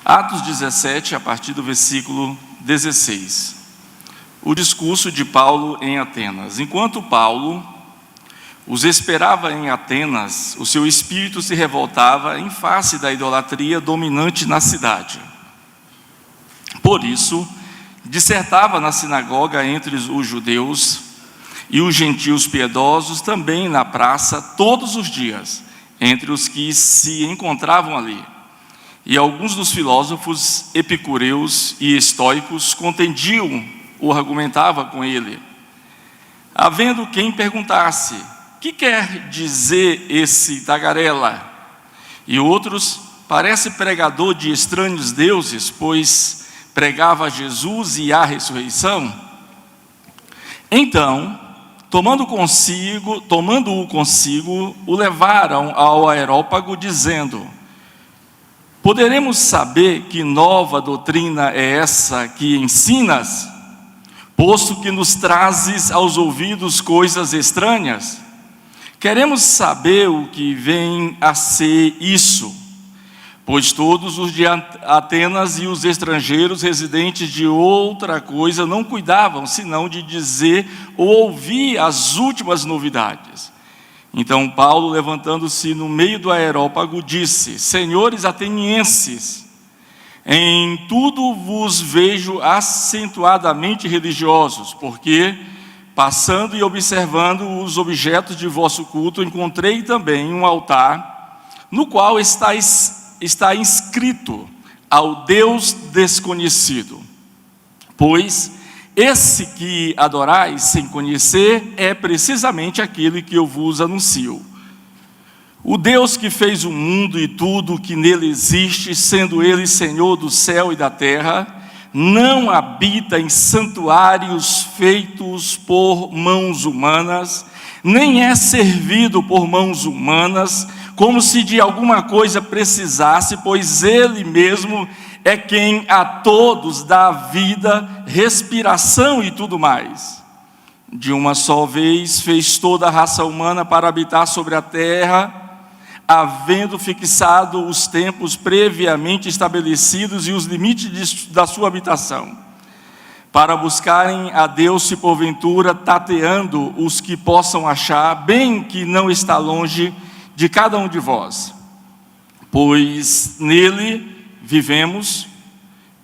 Atos 17, a partir do versículo 16. O discurso de Paulo em Atenas. Enquanto Paulo os esperava em Atenas, o seu espírito se revoltava em face da idolatria dominante na cidade. Por isso, dissertava na sinagoga entre os judeus e os gentios piedosos, também na praça, todos os dias, entre os que se encontravam ali. E alguns dos filósofos epicureus e estoicos contendiam ou argumentavam com ele, havendo quem perguntasse: que quer dizer esse tagarela? E outros: parece pregador de estranhos deuses, pois pregava Jesus e a ressurreição. Então, tomando-o consigo, o levaram ao Areópago, dizendo: poderemos saber que nova doutrina é essa que ensinas, posto que nos trazes aos ouvidos coisas estranhas? Queremos saber o que vem a ser isso, pois todos os de Atenas e os estrangeiros residentes de outra coisa não cuidavam, senão de dizer ou ouvir as últimas novidades. Então Paulo, levantando-se no meio do Areópago, disse: senhores atenienses, em tudo vos vejo acentuadamente religiosos, porque, passando e observando os objetos de vosso culto, encontrei também um altar, no qual está inscrito ao Deus desconhecido. Pois esse que adorais sem conhecer é precisamente aquele que eu vos anuncio. O Deus que fez o mundo e tudo o que nele existe, sendo ele Senhor do céu e da terra, não habita em santuários feitos por mãos humanas, nem é servido por mãos humanas, como se de alguma coisa precisasse, pois ele mesmo é quem a todos dá vida, respiração e tudo mais. De uma só vez fez toda a raça humana para habitar sobre a terra, havendo fixado os tempos previamente estabelecidos e os limites da sua habitação, para buscarem a Deus, se porventura tateando os que possam achar, bem que não está longe de cada um de vós, pois nele vivemos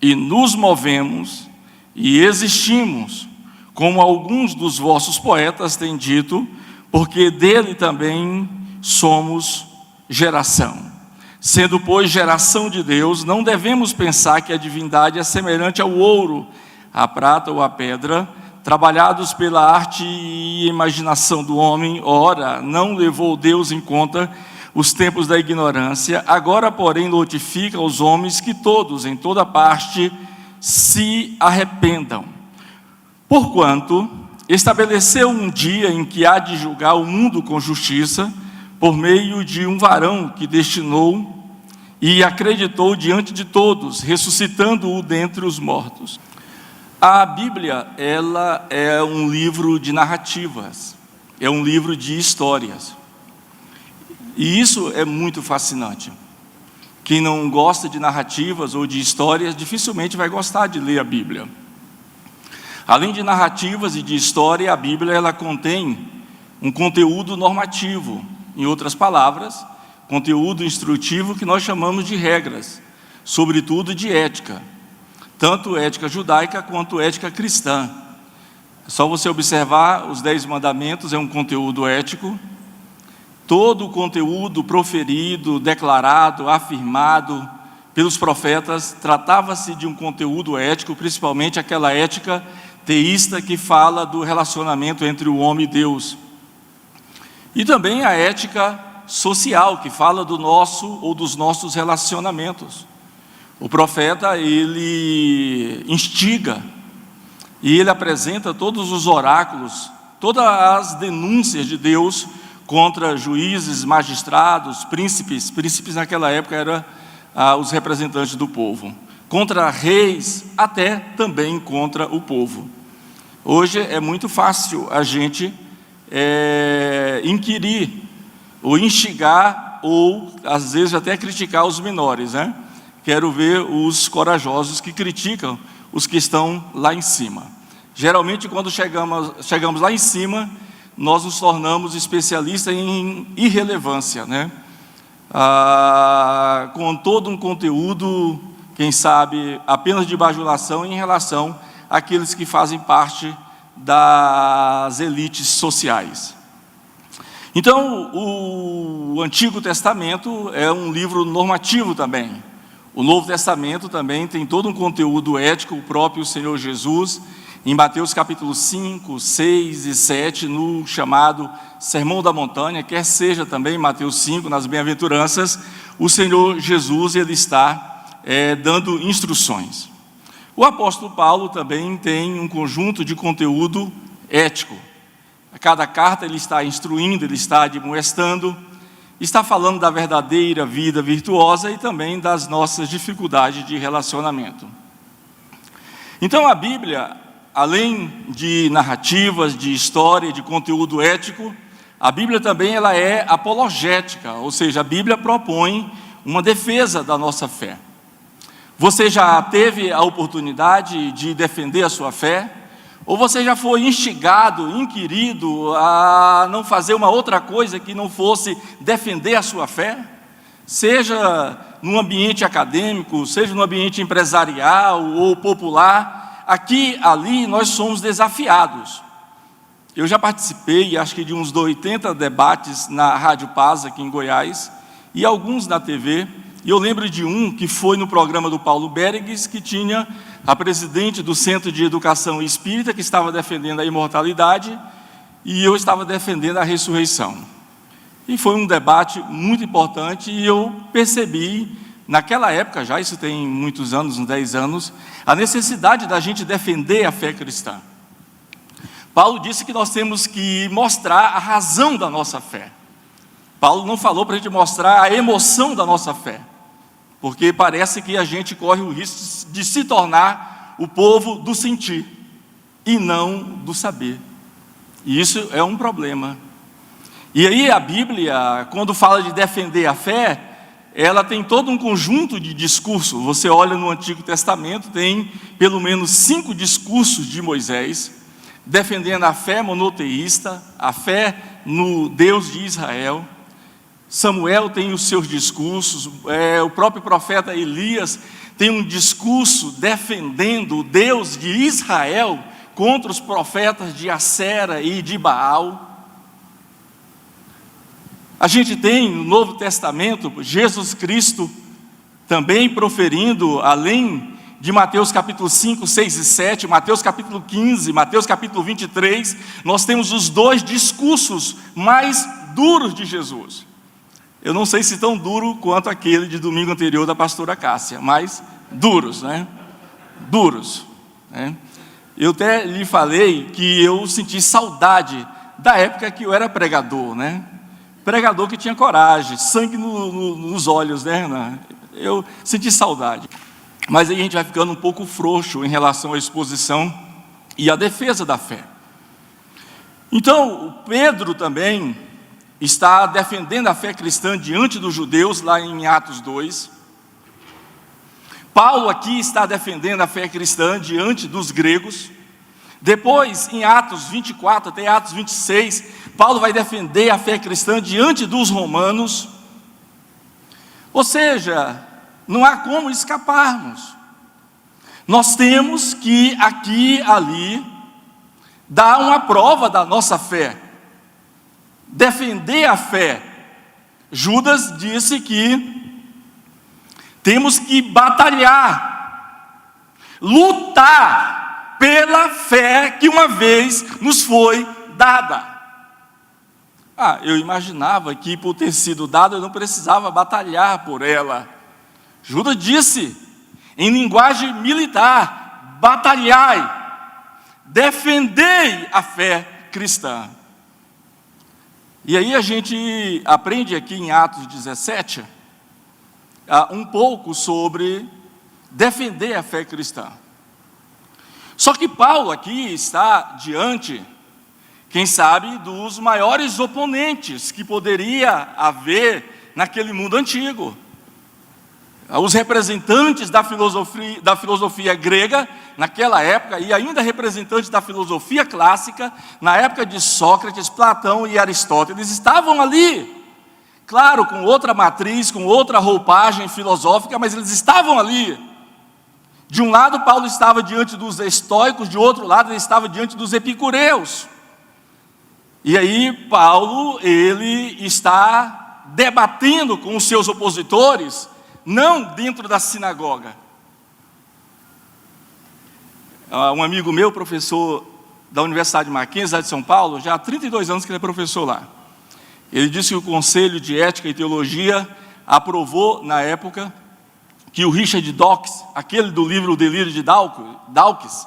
e nos movemos e existimos, como alguns dos vossos poetas têm dito, porque dele também somos geração. Sendo, pois, geração de Deus, não devemos pensar que a divindade é semelhante ao ouro, à prata ou à pedra, trabalhados pela arte e imaginação do homem. Ora, não levou Deus em conta os tempos da ignorância, agora, porém, notifica aos homens que todos, em toda parte, se arrependam. Porquanto estabeleceu um dia em que há de julgar o mundo com justiça, por meio de um varão que destinou e acreditou diante de todos, ressuscitando-o dentre os mortos. A Bíblia, ela é um livro de narrativas, é um livro de histórias. E isso é muito fascinante. Quem não gosta de narrativas ou de histórias, dificilmente vai gostar de ler a Bíblia. Além de narrativas e de história, a Bíblia, ela contém um conteúdo normativo. Em outras palavras, conteúdo instrutivo que nós chamamos de regras, sobretudo de ética, tanto ética judaica quanto ética cristã. É só você observar, os 10 mandamentos é um conteúdo ético. Todo o conteúdo proferido, declarado, afirmado pelos profetas, tratava-se de um conteúdo ético, principalmente aquela ética teísta que fala do relacionamento entre o homem e Deus. E também a ética social, que fala do nosso ou dos nossos relacionamentos. O profeta, ele instiga e ele apresenta todos os oráculos, todas as denúncias de Deus contra juízes, magistrados, príncipes. Príncipes naquela época eram os representantes do povo. Contra reis, até também contra o povo. Hoje é muito fácil a gente inquirir, ou instigar, ou às vezes até criticar os menores, né? quero ver os corajosos que criticam os que estão lá em cima. Geralmente, quando chegamos lá em cima, nós nos tornamos especialistas em irrelevância, né? Com todo um conteúdo, quem sabe, apenas de bajulação em relação àqueles que fazem parte das elites sociais. Então, o Antigo Testamento é um livro normativo também. O Novo Testamento também tem todo um conteúdo ético, o próprio Senhor Jesus, em Mateus capítulo 5, 6 e 7, no chamado Sermão da Montanha, quer seja também Mateus 5, nas bem-aventuranças, o Senhor Jesus ele está dando instruções. O apóstolo Paulo também tem um conjunto de conteúdo ético. A cada carta ele está instruindo, ele está admoestando, está falando da verdadeira vida virtuosa e também das nossas dificuldades de relacionamento. Então a Bíblia, além de narrativas, de história, de conteúdo ético, a Bíblia também ela é apologética, ou seja, a Bíblia propõe uma defesa da nossa fé. Você já teve a oportunidade de defender a sua fé? Ou você já foi instigado, inquirido a não fazer uma outra coisa que não fosse defender a sua fé? Seja no ambiente acadêmico, seja no ambiente empresarial ou popular, aqui, ali, nós somos desafiados. Eu já participei, acho que de uns 80 debates na Rádio Paz, aqui em Goiás, e alguns na TV, e eu lembro de um que foi no programa do Paulo Berengues, que tinha a presidente do Centro de Educação Espírita, que estava defendendo a imortalidade, e eu estava defendendo a ressurreição. E foi um debate muito importante, e eu percebi, naquela época já, isso tem muitos anos, uns 10 anos, a necessidade da gente defender a fé cristã. Paulo disse que nós temos que mostrar a razão da nossa fé. Paulo não falou para a gente mostrar a emoção da nossa fé, porque parece que a gente corre o risco de se tornar o povo do sentir, e não do saber. E isso é um problema. E aí a Bíblia, quando fala de defender a fé, ela tem todo um conjunto de discursos. Você olha no Antigo Testamento, tem pelo menos 5 discursos de Moisés, defendendo a fé monoteísta, a fé no Deus de Israel. Samuel tem os seus discursos, o próprio profeta Elias tem um discurso defendendo o Deus de Israel contra os profetas de Acera e de Baal. A gente tem no Novo Testamento Jesus Cristo também proferindo, além de Mateus capítulo 5, 6 e 7, Mateus capítulo 15, Mateus capítulo 23, nós temos os 2 discursos mais duros de Jesus. Eu não sei se tão duro quanto aquele de domingo anterior da pastora Cássia, mas duros, né? Duros, né? Eu até lhe falei que eu senti saudade da época que eu era pregador, né? Pregador que tinha coragem, sangue nos olhos, né? Eu senti saudade. Mas aí a gente vai ficando um pouco frouxo em relação à exposição e à defesa da fé. Então, o Pedro também está defendendo a fé cristã diante dos judeus, lá em Atos 2. Paulo aqui está defendendo a fé cristã diante dos gregos. Depois, em Atos 24 até Atos 26, Paulo vai defender a fé cristã diante dos romanos. Ou seja, não há como escaparmos. Nós temos que, aqui e ali, dar uma prova da nossa fé. Defender a fé. Judas disse que temos que batalhar, lutar pela fé que uma vez nos foi dada. Eu imaginava que por ter sido dada eu não precisava batalhar por ela. Judas disse, em linguagem militar, batalhai, defendei a fé cristã. E aí a gente aprende aqui em Atos 17, um pouco sobre defender a fé cristã. Só que Paulo aqui está diante, quem sabe, dos maiores oponentes que poderia haver naquele mundo antigo. os representantes da filosofia grega, naquela época, e ainda representantes da filosofia clássica, na época de Sócrates, Platão e Aristóteles, estavam ali. Claro, com outra matriz, com outra roupagem filosófica, mas eles estavam ali. De um lado, Paulo estava diante dos estoicos, de outro lado, ele estava diante dos epicureus. E aí, Paulo, ele está debatendo com os seus opositores, não dentro da sinagoga. Um amigo meu, professor da Universidade de Mackenzie, lá de São Paulo, já há 32 anos que ele é professor lá. Ele disse que o Conselho de Ética e Teologia aprovou, na época, que o Richard Dawkins, aquele do livro O Delírio de Dawkins,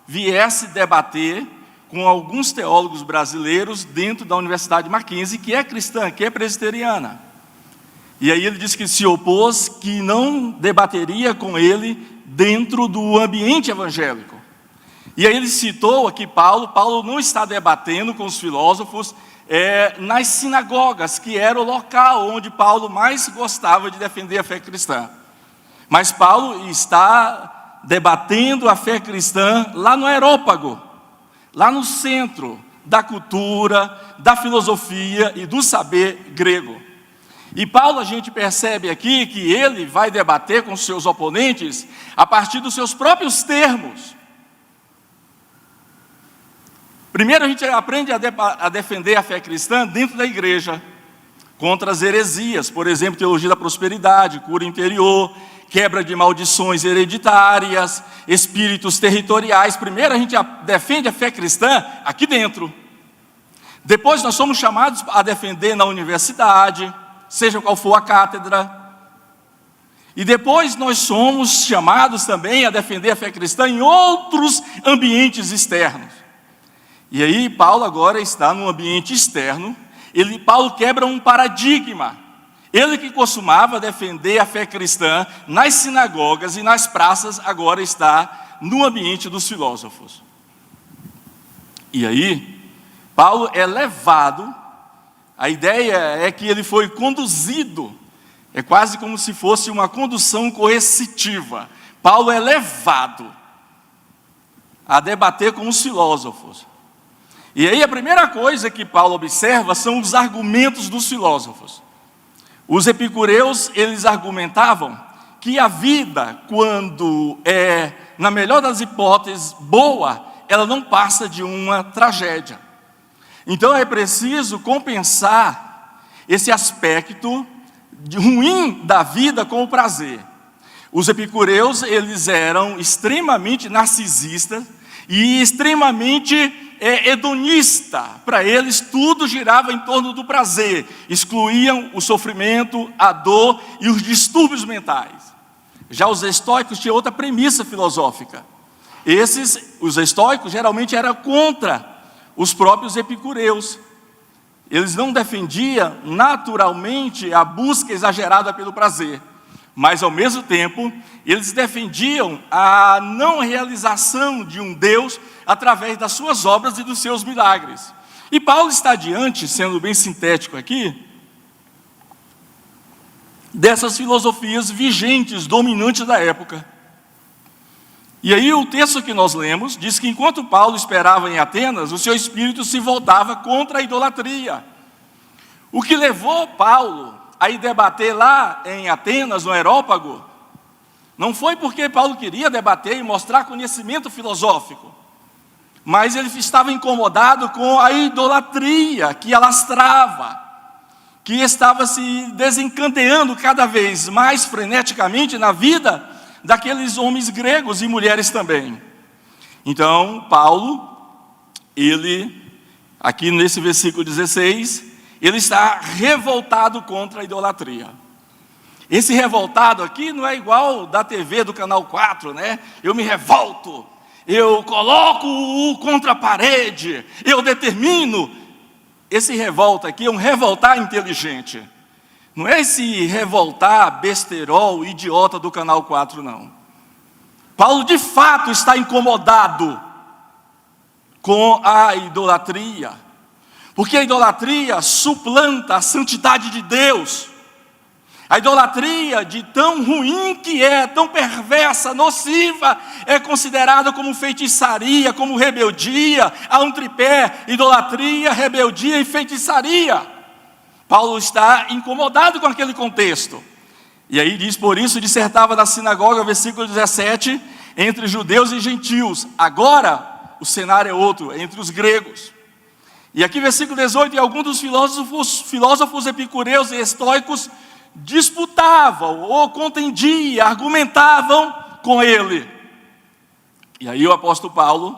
viesse debater com alguns teólogos brasileiros dentro da Universidade de Mackenzie, que é cristã, que é presbiteriana. E aí ele disse que se opôs, que não debateria com ele dentro do ambiente evangélico. E aí ele citou aqui Paulo não está debatendo com os filósofos nas sinagogas, que era o local onde Paulo mais gostava de defender a fé cristã. Mas Paulo está debatendo a fé cristã lá no Areópago, lá no centro da cultura, da filosofia e do saber grego. E Paulo, a gente percebe aqui que ele vai debater com seus oponentes a partir dos seus próprios termos. Primeiro a gente aprende a defender a fé cristã dentro da igreja, contra as heresias, por exemplo, teologia da prosperidade, cura interior, quebra de maldições hereditárias, espíritos territoriais. Primeiro a gente defende a fé cristã aqui dentro. Depois nós somos chamados a defender na universidade, seja qual for a cátedra. E depois nós somos chamados também a defender a fé cristã em outros ambientes externos. E aí Paulo agora está num ambiente externo. Paulo quebra um paradigma. Ele que costumava defender a fé cristã nas sinagogas e nas praças, agora está no ambiente dos filósofos. E aí, Paulo é levado, a ideia é que ele foi conduzido, é quase como se fosse uma condução coercitiva. Paulo é levado a debater com os filósofos. E aí a primeira coisa que Paulo observa são os argumentos dos filósofos. Os epicureus, eles argumentavam que a vida, quando é, na melhor das hipóteses, boa, ela não passa de uma tragédia. Então é preciso compensar esse aspecto ruim da vida com o prazer. Os epicureus, eles eram extremamente narcisistas e extremamente hedonista. Para eles tudo girava em torno do prazer, excluíam o sofrimento, a dor e os distúrbios mentais. Já os estoicos tinham outra premissa filosófica. Os estoicos geralmente eram contra os próprios epicureus. Eles não defendiam naturalmente a busca exagerada pelo prazer, mas ao mesmo tempo eles defendiam a não realização de um Deus através das suas obras e dos seus milagres. E Paulo está diante, sendo bem sintético aqui, dessas filosofias vigentes, dominantes da época. E aí o texto que nós lemos diz que enquanto Paulo esperava em Atenas, o seu espírito se voltava contra a idolatria. O que levou Paulo a ir debater lá em Atenas, no Areópago, não foi porque Paulo queria debater e mostrar conhecimento filosófico, mas ele estava incomodado com a idolatria que alastrava, que estava se desencadeando cada vez mais freneticamente na vida daqueles homens gregos e mulheres também. Então, Paulo, aqui nesse versículo 16, ele está revoltado contra a idolatria. Esse revoltado aqui não é igual da TV do Canal 4, né? Eu me revolto, eu coloco-o contra a parede, eu determino. Esse revolta aqui é um revoltar inteligente. Não é esse revoltar besterol, idiota do Canal 4, não. Paulo de fato está incomodado com a idolatria, porque a idolatria suplanta a santidade de Deus. A idolatria, de tão ruim que é, tão perversa, nociva, é considerada como feitiçaria, como rebeldia. Há um tripé: idolatria, rebeldia e feitiçaria. Paulo está incomodado com aquele contexto. E aí diz: por isso dissertava na sinagoga, versículo 17, entre judeus e gentios. Agora o cenário é outro, entre os gregos. E aqui versículo 18, e alguns dos filósofos epicureus e estoicos disputavam ou contendiam, argumentavam com ele. E aí o apóstolo Paulo,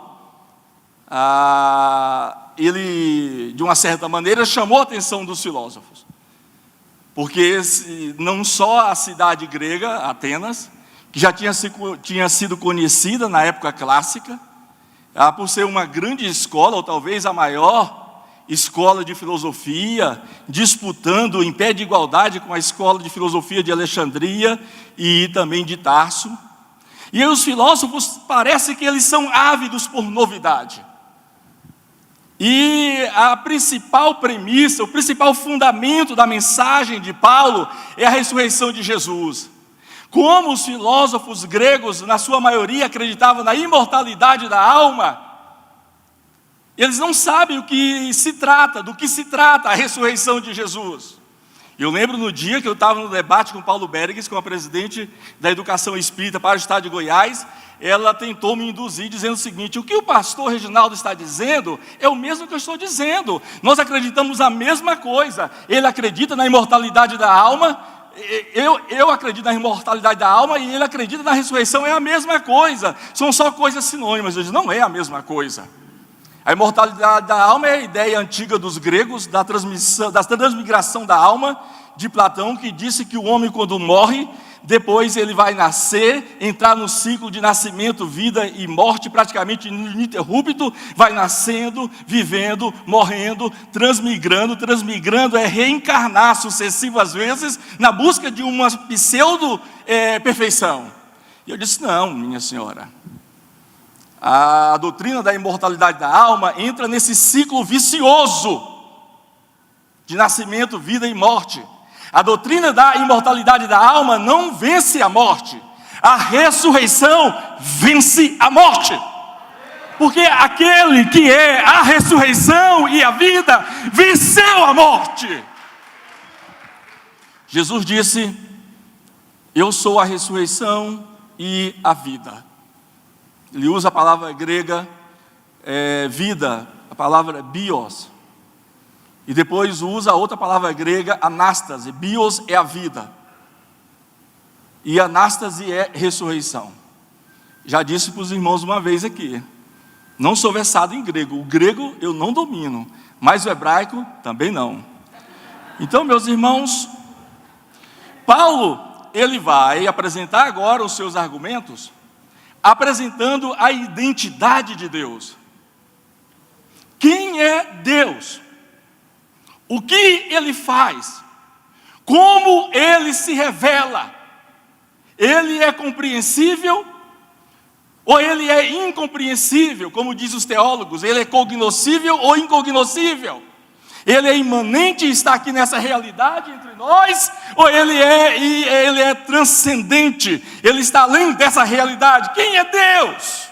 ele de uma certa maneira chamou a atenção dos filósofos, porque não só a cidade grega, Atenas, que já tinha sido conhecida na época clássica, por ser uma grande escola, ou talvez a maior escola de filosofia, disputando em pé de igualdade com a escola de filosofia de Alexandria e também de Tarso. E aí os filósofos parece que eles são ávidos por novidade. E a principal premissa, o principal fundamento da mensagem de Paulo é a ressurreição de Jesus. Como os filósofos gregos, na sua maioria, acreditavam na imortalidade da alma, eles não sabem do que se trata a ressurreição de Jesus. Eu lembro no dia que eu estava no debate com Paulo Berges, com a presidente da Educação Espírita para o Estado de Goiás, ela tentou me induzir dizendo o seguinte: o que o pastor Reginaldo está dizendo é o mesmo que eu estou dizendo. Nós acreditamos a mesma coisa. Ele acredita na imortalidade da alma, eu acredito na imortalidade da alma e ele acredita na ressurreição, é a mesma coisa. São só coisas sinônimas. Eu disse: não é a mesma coisa. A imortalidade da alma é a ideia antiga dos gregos, da transmigração da alma, de Platão, que disse que o homem, quando morre, depois ele vai nascer, entrar no ciclo de nascimento, vida e morte, praticamente ininterrupto, vai nascendo, vivendo, morrendo, transmigrando. Transmigrando é reencarnar sucessivas vezes, na busca de uma pseudo-perfeição. E eu disse: não, minha senhora. A doutrina da imortalidade da alma entra nesse ciclo vicioso de nascimento, vida e morte. A doutrina da imortalidade da alma não vence a morte. A ressurreição vence a morte. Porque aquele que é a ressurreição e a vida venceu a morte. Jesus disse: eu sou a ressurreição e a vida. Ele usa a palavra grega vida, a palavra bios. E depois usa a outra palavra grega, anástase. Bios é a vida. E anástase é ressurreição. Já disse para os irmãos uma vez aqui: não sou versado em grego. O grego eu não domino, mas o hebraico também não. Então, meus irmãos, Paulo, ele vai apresentar agora os seus argumentos, apresentando a identidade de Deus. Quem é Deus? O que Ele faz? Como Ele se revela? Ele é compreensível ou Ele é incompreensível? Como dizem os teólogos, Ele é cognoscível ou incognoscível? Ele é imanente e está aqui nessa realidade entre nós, ou ele é transcendente, ele está além dessa realidade? Quem é Deus?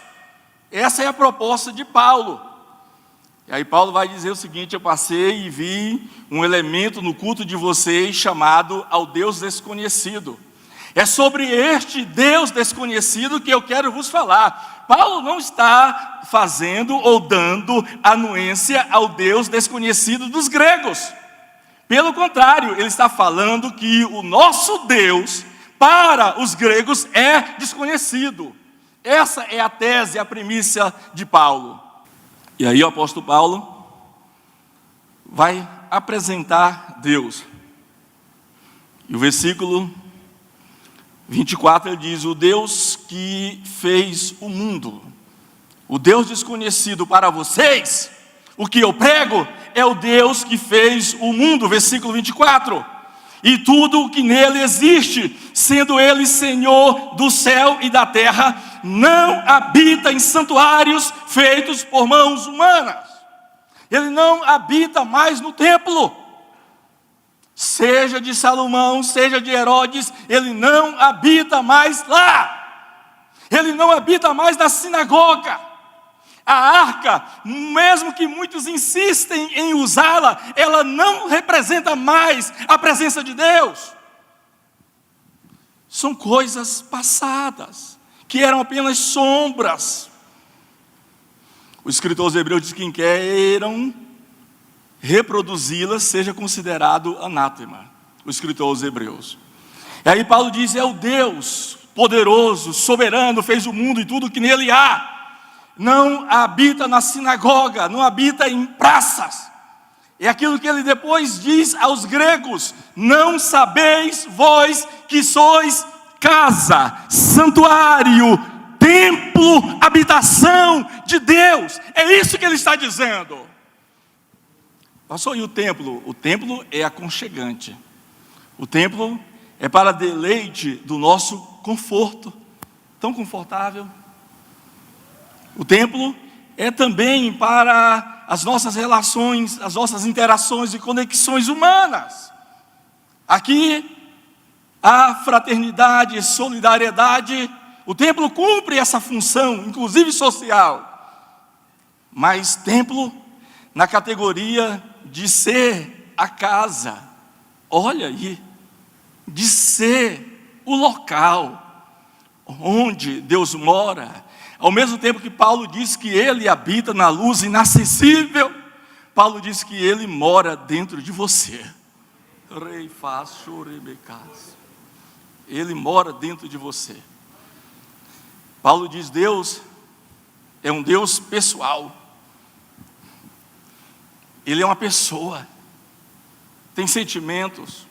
Essa é a proposta de Paulo. E aí Paulo vai dizer o seguinte: eu passei e vi um elemento no culto de vocês chamado ao Deus desconhecido. É sobre este Deus desconhecido que eu quero vos falar. Paulo não está fazendo ou dando anuência ao Deus desconhecido dos gregos. Pelo contrário, ele está falando que o nosso Deus, para os gregos, é desconhecido. Essa é a tese, a premissa de Paulo. E aí o apóstolo Paulo vai apresentar Deus. E o versículo 24 ele diz: o Deus que fez o mundo. O Deus desconhecido para vocês, o que eu prego, é o Deus que fez o mundo. Versículo 24. E tudo o que nele existe, sendo ele Senhor do céu e da terra, não habita em santuários feitos por mãos humanas. Ele não habita mais no templo. seja de Salomão, seja de Herodes, ele não habita mais lá. Ele não habita mais na sinagoga. A arca, mesmo que muitos insistem em usá-la, ela não representa mais a presença de Deus. São coisas passadas, que eram apenas sombras. O escritor aos Hebreus diz que quem queiram reproduzi-las seja considerado anátema. O escritor aos Hebreus. E aí Paulo diz, é o Deus poderoso, soberano, fez o mundo e tudo que nele há. Não habita na sinagoga, não habita em praças. É aquilo que ele depois diz aos gregos: não sabeis vós que sois casa, santuário, templo, habitação de Deus. É isso que ele está dizendo. Pastor, e o templo? O templo é aconchegante. O templo é para deleite do nosso conforto. Tão confortável. O templo é também para as nossas relações, as nossas interações e conexões humanas. Aqui, a fraternidade e solidariedade, o templo cumpre essa função, inclusive social. Mas templo, na categoria de ser a casa, olha aí, de ser o local onde Deus mora. Ao mesmo tempo que Paulo diz que ele habita na luz inacessível, Paulo diz que ele mora dentro de você. Ele mora dentro de você. Paulo diz, Deus é um Deus pessoal. Ele é uma pessoa, tem sentimentos,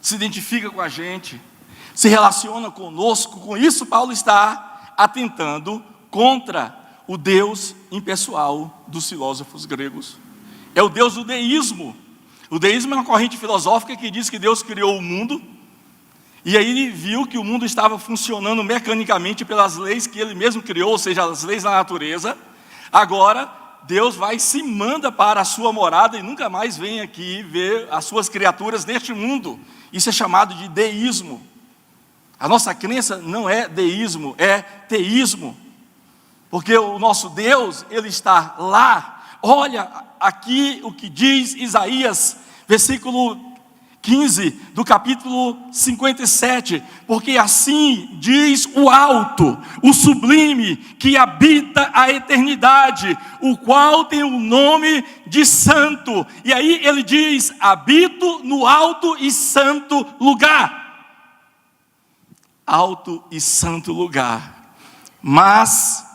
se identifica com a gente, se relaciona conosco. Com isso Paulo está atentando contra o Deus impessoal dos filósofos gregos. É o Deus do deísmo. O deísmo é uma corrente filosófica que diz que Deus criou o mundo, e aí ele viu que o mundo estava funcionando mecanicamente pelas leis que ele mesmo criou, ou seja, as leis da natureza. Agora, Deus vai e se manda para a sua morada e nunca mais vem aqui ver as suas criaturas neste mundo. Isso é chamado de deísmo. A nossa crença não é deísmo, é teísmo. Porque o nosso Deus, ele está lá. Olha aqui o que diz Isaías, versículo 15 do capítulo 57. Porque assim diz o alto, o sublime, que habita a eternidade, o qual tem o nome de santo. E aí ele diz, habito no alto e santo lugar. Alto e santo lugar, mas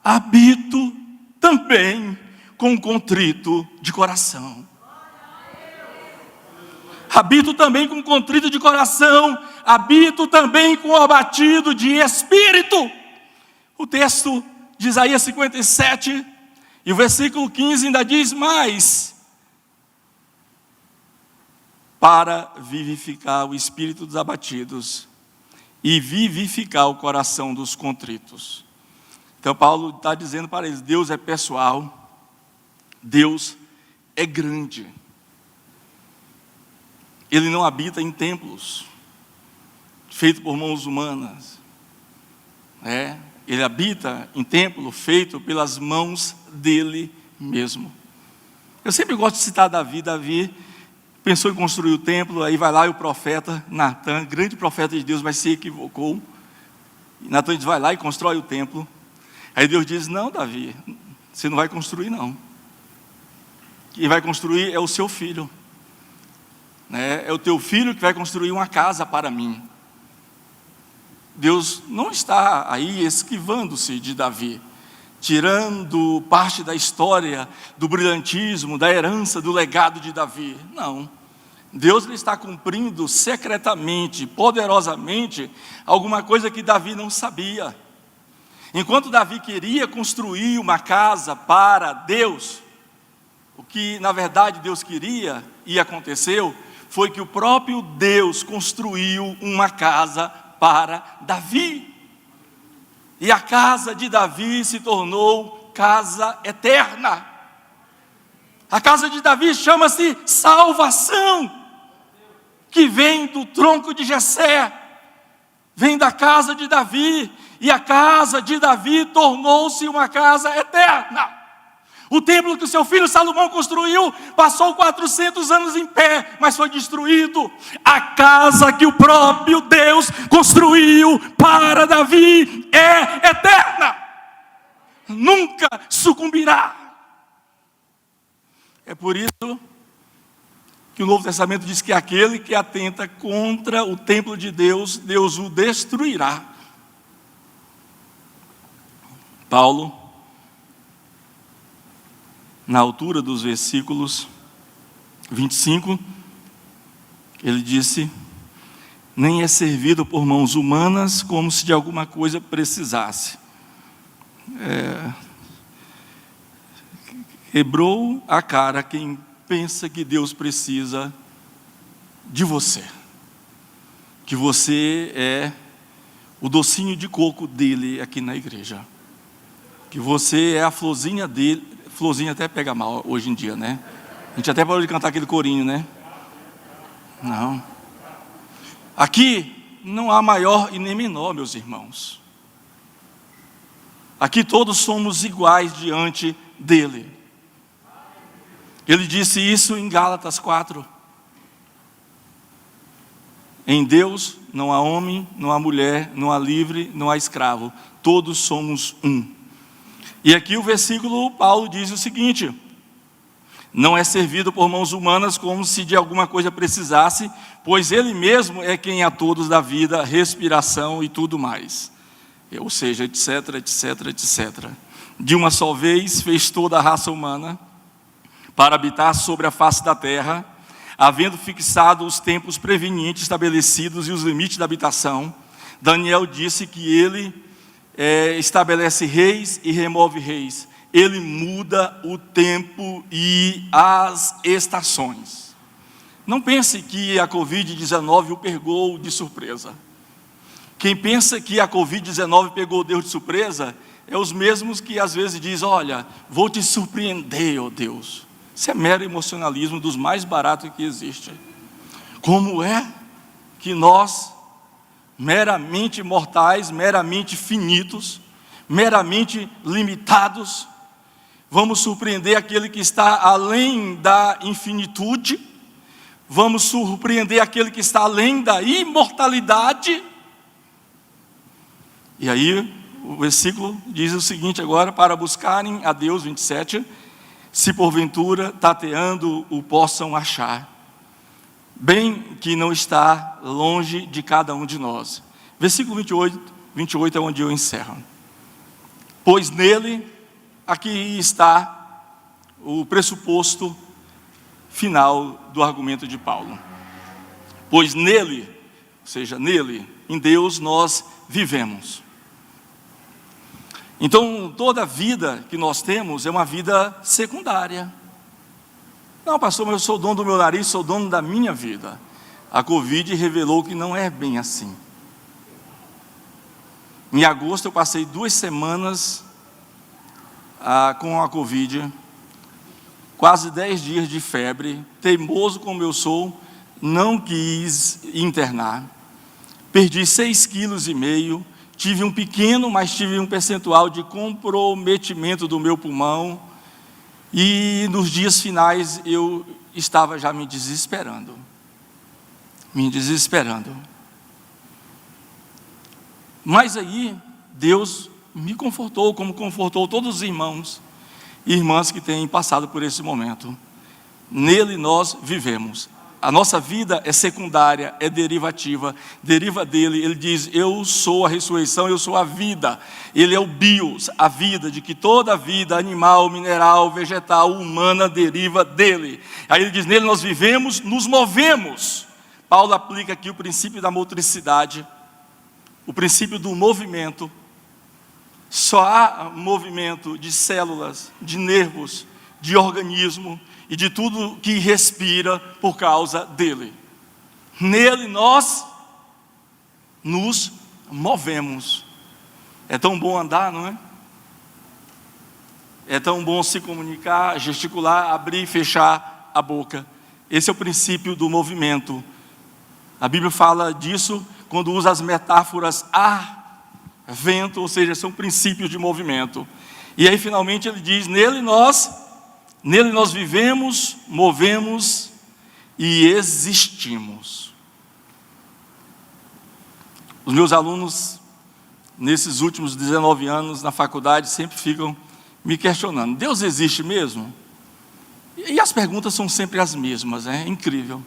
habito também com contrito de coração. Habito também com contrito de coração, habito também com abatido de espírito. O texto de Isaías 57 e o versículo 15 ainda diz mais: para vivificar o espírito dos abatidos e vivificar o coração dos contritos. Então Paulo está dizendo para eles, Deus é pessoal, Deus é grande. Ele não habita em templos, feitos por mãos humanas. Ele habita em templo feito pelas mãos dele mesmo. Eu sempre gosto de citar Davi. Davi pensou em construir o templo, aí vai lá e o profeta Natan, grande profeta de Deus, mas se equivocou. E Natan diz, vai lá e constrói o templo. Aí Deus diz, não, Davi, você não vai construir não. Quem vai construir é o seu filho. É o teu filho que vai construir uma casa para mim. Deus não está aí esquivando-se de Davi, tirando parte da história, do brilhantismo, da herança, do legado de Davi. Não. Deus lhe está cumprindo secretamente, poderosamente, alguma coisa que Davi não sabia. Enquanto Davi queria construir uma casa para Deus, o que na verdade Deus queria e aconteceu, foi que o próprio Deus construiu uma casa para Davi. E a casa de Davi se tornou casa eterna. A casa de Davi chama-se salvação, que vem do tronco de Jessé, vem da casa de Davi, e a casa de Davi tornou-se uma casa eterna. O templo que o seu filho Salomão construiu passou 400 anos em pé, mas foi destruído. A casa que o próprio Deus construiu para Davi é eterna, nunca sucumbirá. É por isso que o Novo Testamento diz que aquele que atenta contra o templo de Deus, Deus o destruirá. Paulo, na altura dos versículos 25, ele disse: nem é servido por mãos humanas, como se de alguma coisa precisasse. Quebrou a cara quem pensa que Deus precisa de você, que você é o docinho de coco dele aqui na igreja, que você é a florzinha dele. Florzinha até pega mal hoje em dia, né? A gente até parou de cantar aquele corinho, né? Não. Aqui não há maior e nem menor, meus irmãos. Aqui todos somos iguais diante dele. Ele disse isso em Gálatas 4. Em Deus não há homem, não há mulher, não há livre, não há escravo. Todos somos um. E aqui o versículo, Paulo diz o seguinte: não é servido por mãos humanas como se de alguma coisa precisasse, pois ele mesmo é quem a todos dá vida, respiração e tudo mais. Ou seja, etc, etc, etc. De uma só vez fez toda a raça humana para habitar sobre a face da terra, havendo fixado os tempos prevenientes estabelecidos e os limites da habitação. Daniel disse que ele estabelece reis e remove reis. Ele muda o tempo e as estações. Não pense que a Covid-19 o pegou de surpresa. Quem pensa que a Covid-19 pegou Deus de surpresa é os mesmos que às vezes diz: olha, vou te surpreender, ó Deus. Isso é mero emocionalismo dos mais baratos que existe. Como é que nós, meramente mortais, meramente finitos, meramente limitados, vamos surpreender aquele que está além da infinitude? Vamos surpreender aquele que está além da imortalidade? E aí o versículo diz o seguinte agora: para buscarem a Deus, 27, se porventura tateando o possam achar, bem que não está longe de cada um de nós. Versículo 28 é onde eu encerro. Pois nele, aqui está o pressuposto final do argumento de Paulo. Pois nele, ou seja, nele, em Deus nós vivemos. Então, toda a vida que nós temos é uma vida secundária. Não, pastor, mas eu sou dono do meu nariz, sou dono da minha vida. A Covid revelou que não é bem assim. Em agosto eu passei 2 semanas com a Covid, quase 10 dias de febre, teimoso como eu sou, não quis internar. Perdi 6,5 kg. Tive um pequeno, mas tive um percentual de comprometimento do meu pulmão. E nos dias finais eu estava já me desesperando. Mas aí Deus me confortou, como confortou todos os irmãos e irmãs que têm passado por esse momento. Nele nós vivemos. A nossa vida é secundária, é derivativa, deriva dele. Ele diz: eu sou a ressurreição, eu sou a vida. Ele é o bios, a vida, de que toda a vida, animal, mineral, vegetal, humana, deriva dele. Aí ele diz: nele nós vivemos, nos movemos. Paulo aplica aqui o princípio da motricidade, o princípio do movimento. Só há movimento de células, de nervos, de organismo e de tudo que respira por causa dele. Nele nós nos movemos. É tão bom andar, não é? É tão bom se comunicar, gesticular, abrir e fechar a boca. Esse é o princípio do movimento. A Bíblia fala disso quando usa as metáforas ar, vento, ou seja, são princípios de movimento. E aí finalmente ele diz, nele nós vivemos, movemos e existimos. Os meus alunos, nesses últimos 19 anos na faculdade, sempre ficam me questionando, Deus existe mesmo? E as perguntas são sempre as mesmas, é incrível.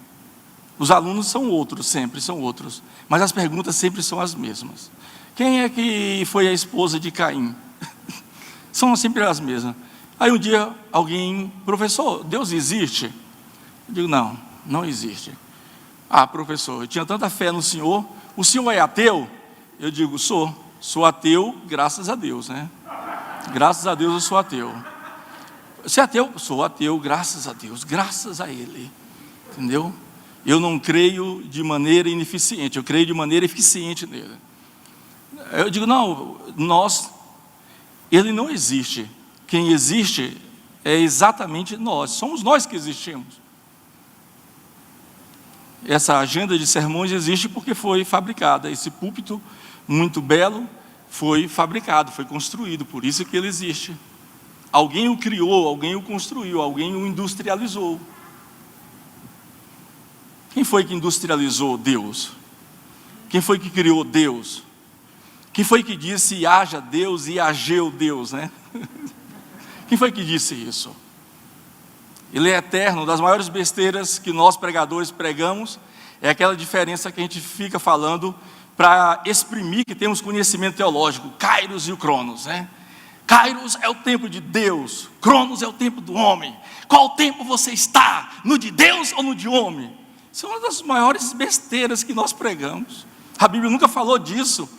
Os alunos são outros, sempre são outros, mas as perguntas sempre são as mesmas. Quem é que foi a esposa de Caim? São sempre as mesmas. Aí um dia alguém, professor, Deus existe? Eu digo, não existe. Ah, professor, eu tinha tanta fé no senhor, o senhor é ateu? Eu digo, sou ateu, graças a Deus, né? Graças a Deus eu sou ateu. Você é ateu? Sou ateu, graças a Deus, graças a Ele. Entendeu? Eu não creio de maneira ineficiente, eu creio de maneira eficiente nele. Eu digo, Ele não existe. Quem existe é exatamente nós, somos nós que existimos. Essa agenda de sermões existe porque foi fabricada. Esse púlpito muito belo foi fabricado, foi construído, por isso que ele existe. Alguém o criou, alguém o construiu, alguém o industrializou. Quem foi que industrializou Deus? Quem foi que criou Deus? Quem foi que disse haja Deus e ageu Deus, né? Quem foi que disse isso? Ele é eterno. Das maiores besteiras que nós pregadores pregamos é aquela diferença que a gente fica falando para exprimir que temos conhecimento teológico, Kairos e o Cronos, né? Kairos é o tempo de Deus, Cronos é o tempo do homem. Qual tempo você está? No de Deus ou no de homem? Isso é uma das maiores besteiras que nós pregamos. A Bíblia nunca falou disso,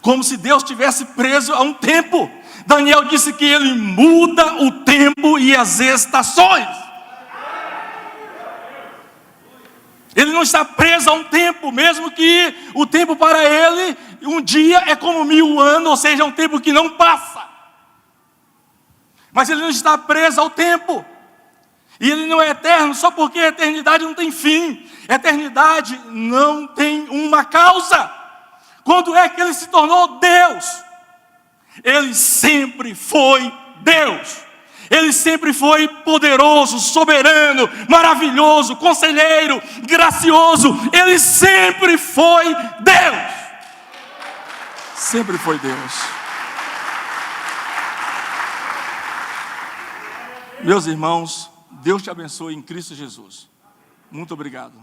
como se Deus estivesse preso a um tempo. Daniel disse que Ele muda o tempo e as estações. Ele não está preso a um tempo, mesmo que o tempo para Ele, um dia é como 1000 anos, ou seja, é um tempo que não passa. Mas Ele não está preso ao tempo. E Ele não é eterno só porque a eternidade não tem fim. Eternidade não tem uma causa. Quando é que Ele se tornou Deus? Ele sempre foi Deus. Ele sempre foi poderoso, soberano, maravilhoso, conselheiro, gracioso. Ele sempre foi Deus. Sempre foi Deus. Meus irmãos, Deus te abençoe em Cristo Jesus. Muito obrigado.